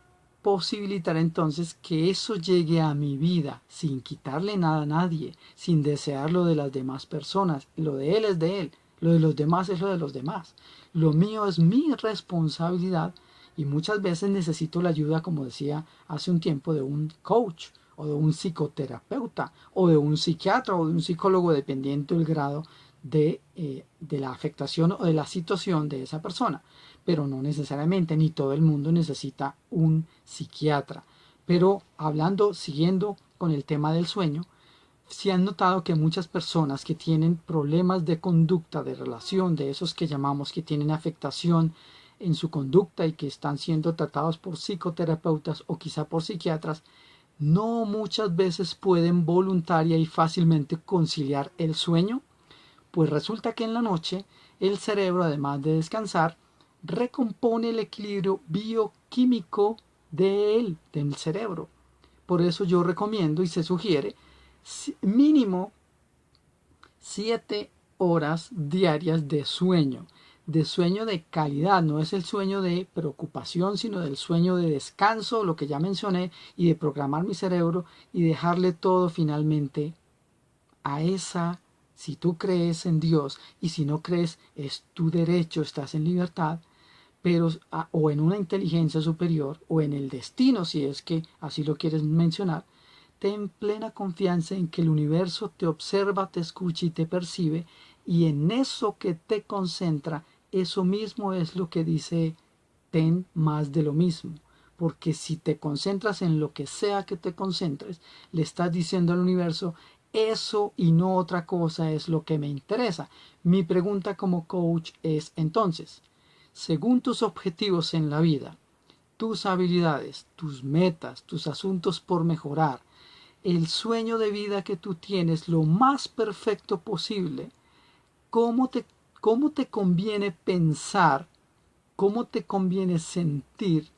posibilitar entonces que eso llegue a mi vida sin quitarle nada a nadie, sin desear lo de las demás personas. Lo de él es de él, lo de los demás es lo de los demás. Lo mío es mi responsabilidad y muchas veces necesito la ayuda, como decía hace un tiempo, de un coach o de un psicoterapeuta o de un psiquiatra o de un psicólogo, dependiendo del grado de la afectación o de la situación de esa persona. Pero no necesariamente, ni todo el mundo necesita un psiquiatra. Pero hablando, siguiendo con el tema del sueño, si han notado que muchas personas que tienen problemas de conducta, de relación, de esos que llamamos que tienen afectación en su conducta y que están siendo tratados por psicoterapeutas o quizá por psiquiatras, no muchas veces pueden voluntaria y fácilmente conciliar el sueño, pues resulta que en la noche el cerebro, además de descansar, recompone el equilibrio bioquímico del cerebro. Por eso yo recomiendo y se sugiere mínimo 7 horas diarias de sueño de calidad. No es el sueño de preocupación, sino del sueño de descanso, lo que ya mencioné, y de programar mi cerebro y dejarle todo finalmente a esa. Si tú crees en Dios y si no crees, es tu derecho, estás en libertad, pero o en una inteligencia superior o en el destino, si es que así lo quieres mencionar. Ten plena confianza en que el universo te observa, te escucha y te percibe, y en eso que te concentra, eso mismo es lo que dice: ten más de lo mismo. Porque si te concentras en lo que sea que te concentres, le estás diciendo al universo: eso y no otra cosa es lo que me interesa. Mi pregunta como coach es entonces, según tus objetivos en la vida, tus habilidades, tus metas, tus asuntos por mejorar, el sueño de vida que tú tienes lo más perfecto posible, ¿cómo te conviene pensar? ¿Cómo te conviene sentir?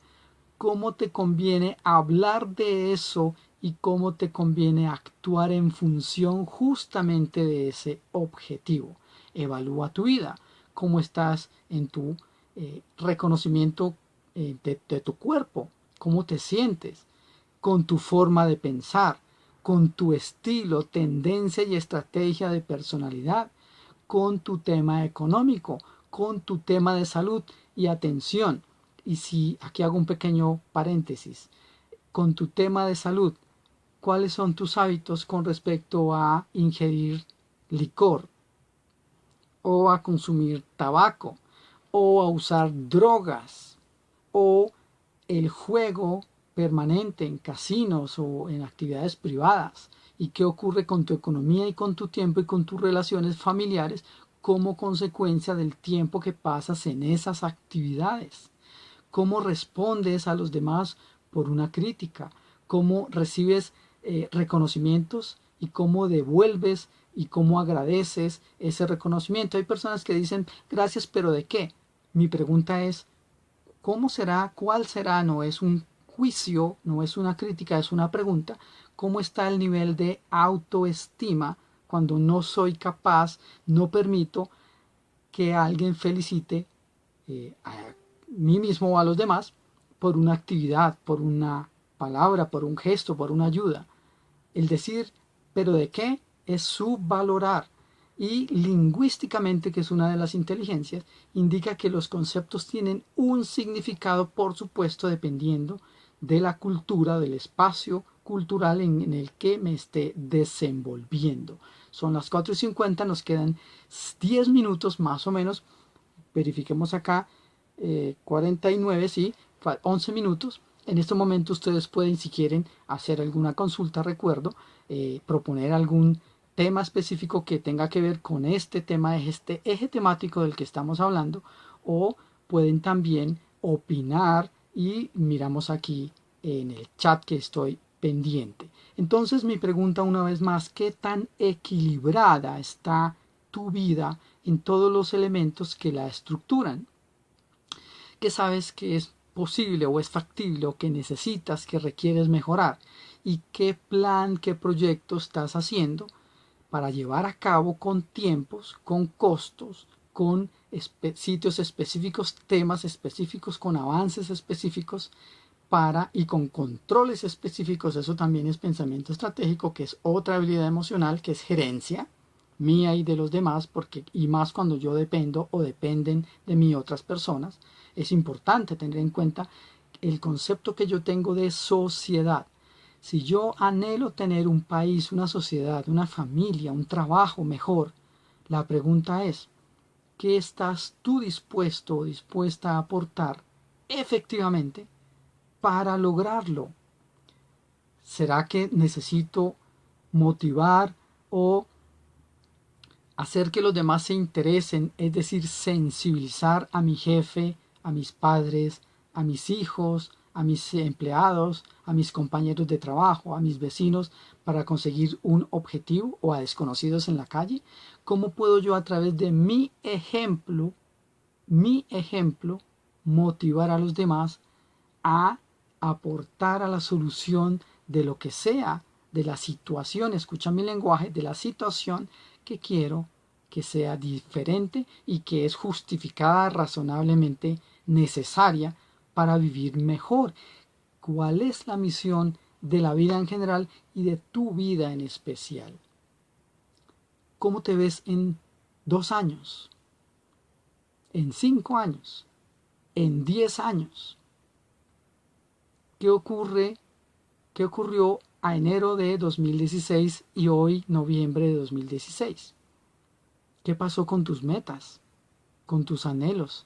¿Cómo te conviene hablar de eso? Y cómo te conviene actuar en función justamente de ese objetivo. Evalúa tu vida. ¿Cómo estás en tu reconocimiento de tu cuerpo? ¿Cómo te sientes? Con tu forma de pensar, con tu estilo, tendencia y estrategia de personalidad, con tu tema económico, con tu tema de salud y atención. Y si aquí hago un pequeño paréntesis, con tu tema de salud, ¿cuáles son tus hábitos con respecto a ingerir licor o a consumir tabaco o a usar drogas o el juego permanente en casinos o en actividades privadas? ¿Y qué ocurre con tu economía y con tu tiempo y con tus relaciones familiares como consecuencia del tiempo que pasas en esas actividades? ¿Cómo respondes a los demás por una crítica? ¿Cómo recibes reconocimientos y cómo devuelves y cómo agradeces ese reconocimiento? Hay personas que dicen gracias, pero ¿de qué? Mi pregunta es, ¿cómo será? ¿Cuál será? No es un juicio, no es una crítica, es una pregunta. ¿Cómo está el nivel de autoestima cuando no soy capaz, no permito que alguien felicite a mí mismo o a los demás por una actividad, por una palabra, por un gesto, por una ayuda? El decir, ¿pero de qué? Es subvalorar. Y lingüísticamente, que es una de las inteligencias, indica que los conceptos tienen un significado, por supuesto, dependiendo de la cultura, del espacio cultural en el que me esté desenvolviendo. Son las 4:50, nos quedan 10 minutos más o menos. Verifiquemos acá, 49, sí, 11 minutos. En este momento ustedes pueden, si quieren, hacer alguna consulta, recuerdo, proponer algún tema específico que tenga que ver con este tema, este eje temático del que estamos hablando, o pueden también opinar y miramos aquí en el chat que estoy pendiente. Entonces mi pregunta una vez más: ¿qué tan equilibrada está tu vida en todos los elementos que la estructuran? ¿Qué sabes que es posible o es factible o que necesitas, que requieres mejorar? ¿Y qué plan, qué proyecto estás haciendo para llevar a cabo con tiempos, con costos, con sitios específicos, temas específicos, con avances específicos y con controles específicos? Eso también es pensamiento estratégico, que es otra habilidad emocional, que es gerencia mía y de los demás, y más cuando yo dependo o dependen de mí otras personas. Es importante tener en cuenta el concepto que yo tengo de sociedad. Si yo anhelo tener un país, una sociedad, una familia, un trabajo mejor, la pregunta es, ¿qué estás tú dispuesto o dispuesta a aportar efectivamente para lograrlo? ¿Será que necesito motivar o hacer que los demás se interesen, es decir, sensibilizar a mi jefe, a mis padres, a mis hijos, a mis empleados, a mis compañeros de trabajo, a mis vecinos para conseguir un objetivo, o a desconocidos en la calle? ¿Cómo puedo yo a través de mi ejemplo, motivar a los demás a aportar a la solución de lo que sea, de la situación, escucha mi lenguaje, de la situación que quiero que sea diferente y que es justificada, razonablemente necesaria para vivir mejor? ¿Cuál es la misión de la vida en general y de tu vida en especial? ¿Cómo te ves en 2 años? ¿En 5 años? ¿En 10 años? ¿Qué ocurre? ¿Qué ocurrió a enero de 2016 y hoy noviembre de 2016? ¿Qué pasó con tus metas, con tus anhelos,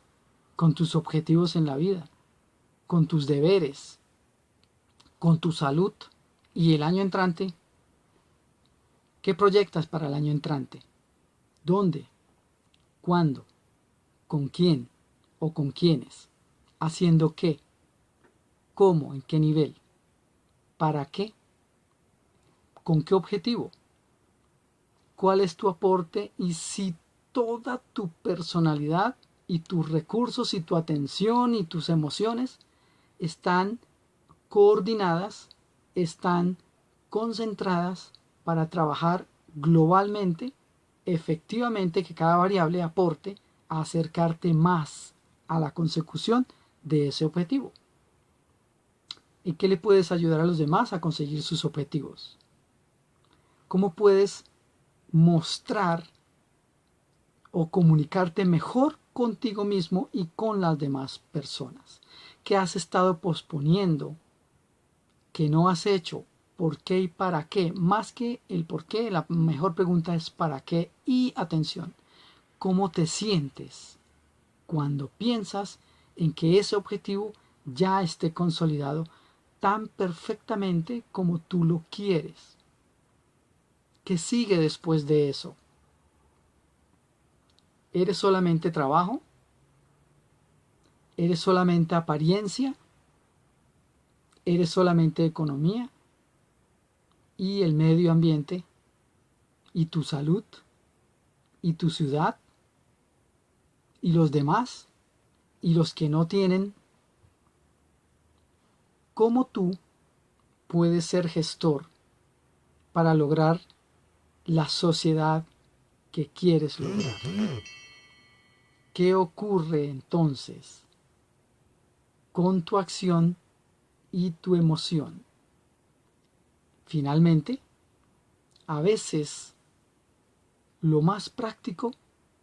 con tus objetivos en la vida, con tus deberes, con tu salud? ¿Y el año entrante? ¿Qué proyectas para el año entrante? ¿Dónde? ¿Cuándo? ¿Con quién? ¿O con quiénes? ¿Haciendo qué? ¿Cómo? ¿En qué nivel? ¿Para qué? ¿Con qué objetivo? ¿Cuál es tu aporte? Y si toda tu personalidad y tus recursos y tu atención y tus emociones están coordinadas, están concentradas para trabajar globalmente, efectivamente, que cada variable aporte a acercarte más a la consecución de ese objetivo. ¿En qué le puedes ayudar a los demás a conseguir sus objetivos? ¿Cómo puedes mostrar o comunicarte mejor contigo mismo y con las demás personas? ¿Qué has estado posponiendo? ¿Qué no has hecho? ¿Por qué y para qué? Más que el por qué, la mejor pregunta es para qué. Y atención, ¿cómo te sientes cuando piensas en que ese objetivo ya esté consolidado tan perfectamente como tú lo quieres? ¿Qué sigue después de eso? ¿Eres solamente trabajo? ¿Eres solamente apariencia? ¿Eres solamente economía? ¿Y el medio ambiente? ¿Y tu salud? ¿Y tu ciudad? ¿Y los demás? ¿Y los que no tienen? ¿Cómo tú puedes ser gestor para lograr la sociedad que quieres lograr? ¿Qué ocurre entonces con tu acción y tu emoción? Finalmente, a veces lo más práctico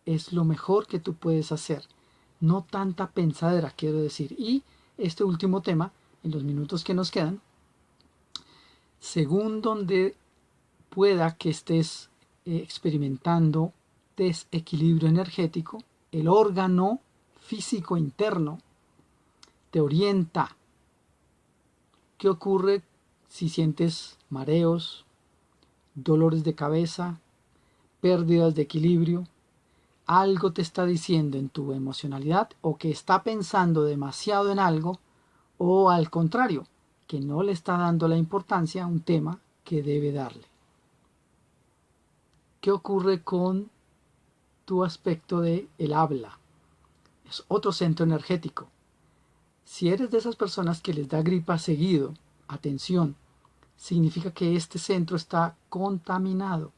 es lo mejor que tú puedes hacer. No tanta pensadera, quiero decir. Y este último tema, en los minutos que nos quedan, según donde pueda que estés experimentando desequilibrio energético, el órgano físico interno te orienta. ¿Qué ocurre si sientes mareos, dolores de cabeza, pérdidas de equilibrio? Algo te está diciendo en tu emocionalidad, o que está pensando demasiado en algo, o al contrario, que no le está dando la importancia a un tema que debe darle. ¿Qué ocurre con tu aspecto de el habla? Es otro centro energético. Si eres de esas personas que les da gripa seguido, atención, significa que este centro está contaminado.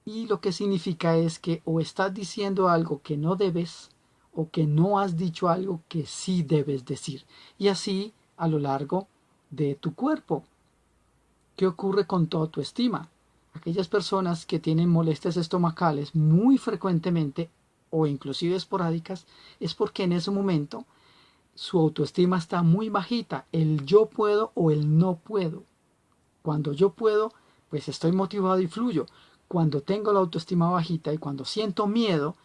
Y lo que significa es que o estás diciendo algo que no debes o que no has dicho algo que sí debes decir. Y así a lo largo de tu cuerpo. ¿Qué ocurre con tu autoestima? Aquellas personas que tienen molestias estomacales muy frecuentemente o inclusive esporádicas es porque en ese momento su autoestima está muy bajita, el yo puedo o el no puedo. Cuando yo puedo, pues estoy motivado y fluyo. Cuando tengo la autoestima bajita y cuando siento miedo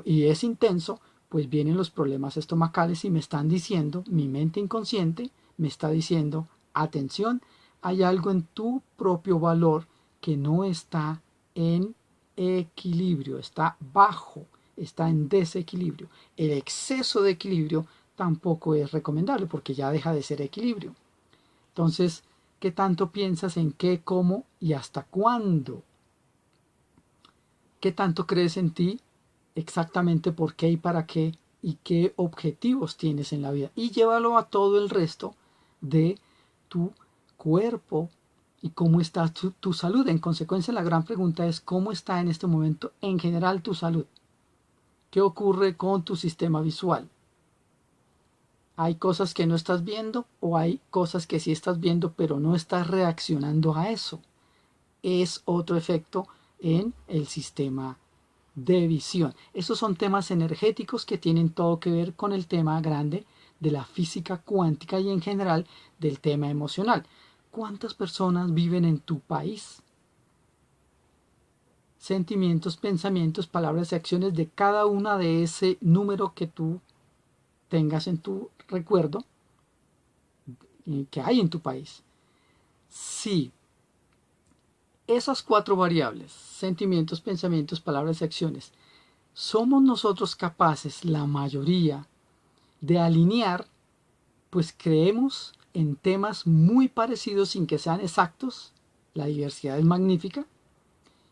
y es intenso, pues vienen los problemas estomacales y me están diciendo, mi mente inconsciente me está diciendo, atención, hay algo en tu propio valor que no está en equilibrio, está bajo, está en desequilibrio. El exceso de equilibrio tampoco es recomendable porque ya deja de ser equilibrio. Entonces, ¿qué tanto piensas en qué, cómo y hasta cuándo? ¿Qué tanto crees en ti? Exactamente por qué y para qué y qué objetivos tienes en la vida. Y llévalo a todo el resto de tu cuerpo y cómo está tu salud. En consecuencia, la gran pregunta es cómo está en este momento en general tu salud. ¿Qué ocurre con tu sistema visual? ¿Hay cosas que no estás viendo o hay cosas que sí estás viendo pero no estás reaccionando a eso? Es otro efecto en el sistema de visión. Esos son temas energéticos que tienen todo que ver con el tema grande de la física cuántica y en general del tema emocional. ¿Cuántas personas viven en tu país? Sentimientos, pensamientos, palabras y acciones de cada una de ese número que tú tengas en tu recuerdo que hay en tu país. Si esas 4 variables, sentimientos, pensamientos, palabras y acciones, somos nosotros capaces, la mayoría, de alinear, pues creemos en temas muy parecidos sin que sean exactos, la diversidad es magnífica,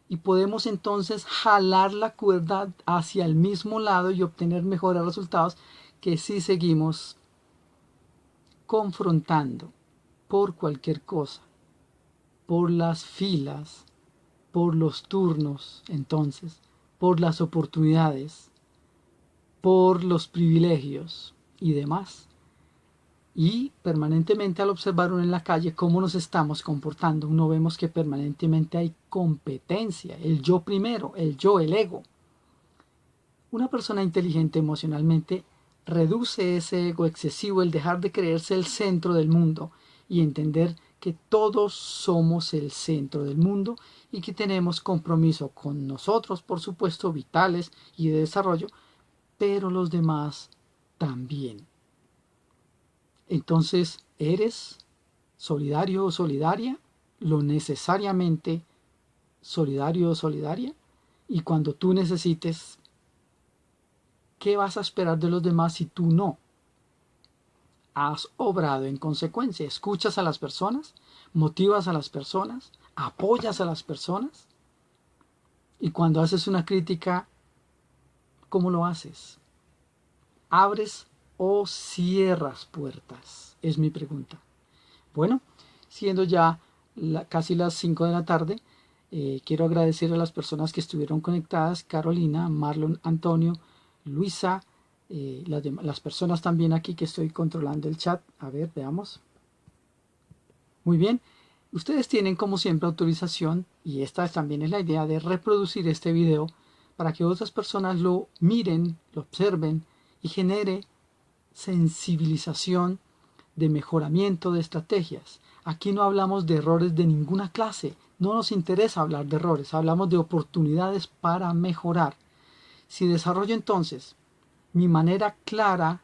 y podemos entonces jalar la cuerda hacia el mismo lado y obtener mejores resultados que si seguimos confrontando por cualquier cosa, por las filas, por los turnos, entonces, por las oportunidades, por los privilegios y demás. Y permanentemente al observar uno en la calle cómo nos estamos comportando, uno vemos que permanentemente hay competencia, el yo primero, el yo, el ego. Una persona inteligente emocionalmente reduce ese ego excesivo, el dejar de creerse el centro del mundo y entender que todos somos el centro del mundo y que tenemos compromiso con nosotros, por supuesto, vitales y de desarrollo, pero los demás también. Entonces, ¿eres solidario o solidaria? ¿Lo necesariamente solidario o solidaria? Y cuando tú necesites, ¿qué vas a esperar de los demás si tú no has obrado en consecuencia? ¿Escuchas a las personas? ¿Motivas a las personas? ¿Apoyas a las personas? Y cuando haces una crítica, ¿cómo lo haces? ¿Abres o cierras puertas? Es mi pregunta. Bueno, siendo ya casi las 5 de la tarde, quiero agradecer a las personas que estuvieron conectadas, Carolina, Marlon, Antonio, Luisa, las personas también aquí que estoy controlando el chat. A ver, veamos. Muy bien. Ustedes tienen como siempre autorización, y esta también es la idea de reproducir este video para que otras personas lo miren, lo observen y genere sensibilización de mejoramiento de estrategias. Aquí no hablamos de errores de ninguna clase, no nos interesa hablar de errores, hablamos de oportunidades para mejorar. Si desarrollo entonces mi manera clara,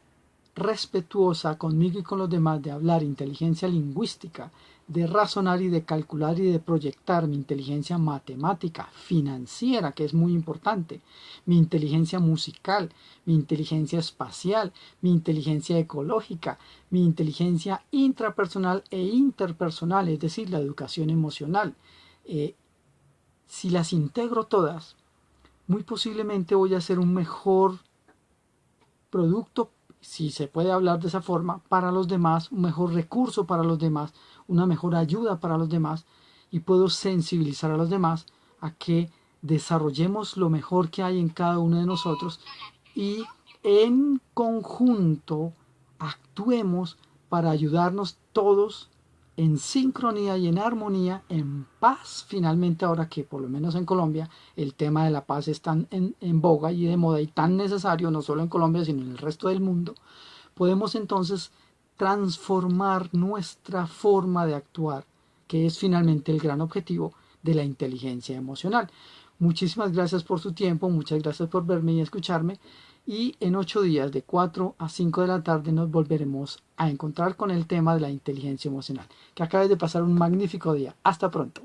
respetuosa conmigo y con los demás de hablar, inteligencia lingüística, de razonar y de calcular y de proyectar mi inteligencia matemática, financiera, que es muy importante, mi inteligencia musical, mi inteligencia espacial, mi inteligencia ecológica, mi inteligencia intrapersonal e interpersonal, es decir, la educación emocional. Si las integro todas, muy posiblemente voy a ser un mejor producto si se puede hablar de esa forma, para los demás, un mejor recurso para los demás, una mejor ayuda para los demás, y puedo sensibilizar a los demás a que desarrollemos lo mejor que hay en cada uno de nosotros y en conjunto actuemos para ayudarnos todos en sincronía y en armonía, en paz. Finalmente, ahora que por lo menos en Colombia el tema de la paz es tan en boga y de moda y tan necesario, no solo en Colombia sino en el resto del mundo, podemos entonces transformar nuestra forma de actuar, que es finalmente el gran objetivo de la inteligencia emocional. Muchísimas gracias por su tiempo, muchas gracias por verme y escucharme, y en 8 días de 4 a 5 de la tarde nos volveremos a encontrar con el tema de la inteligencia emocional. Que acabes de pasar un magnífico día. Hasta pronto.